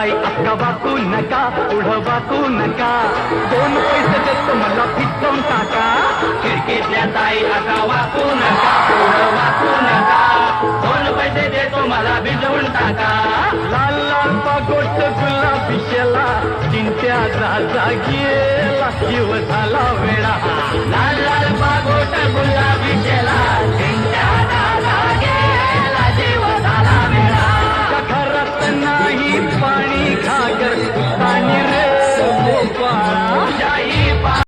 ताई अक्का वाकू नका, पुढं वाकू नका, 2 पैसे देतो मला फिटकून टाका. खिडकीतल्या ताई अक्का वाकू नका, पुढं वाकू नका, 2 पैसे देतो मला भिजवून टाका. लाल लाल पागोट गुलाबी शेला, चिंट्या जा गेला, जीव झाला वेळा. लाल लाल पागोट गुलाबी शेला, चिंट्या दादा गेला, जीव झाला वेळा. घरात नाही पाणी घागर, पाणी रे गोपाळा. तुझ्याही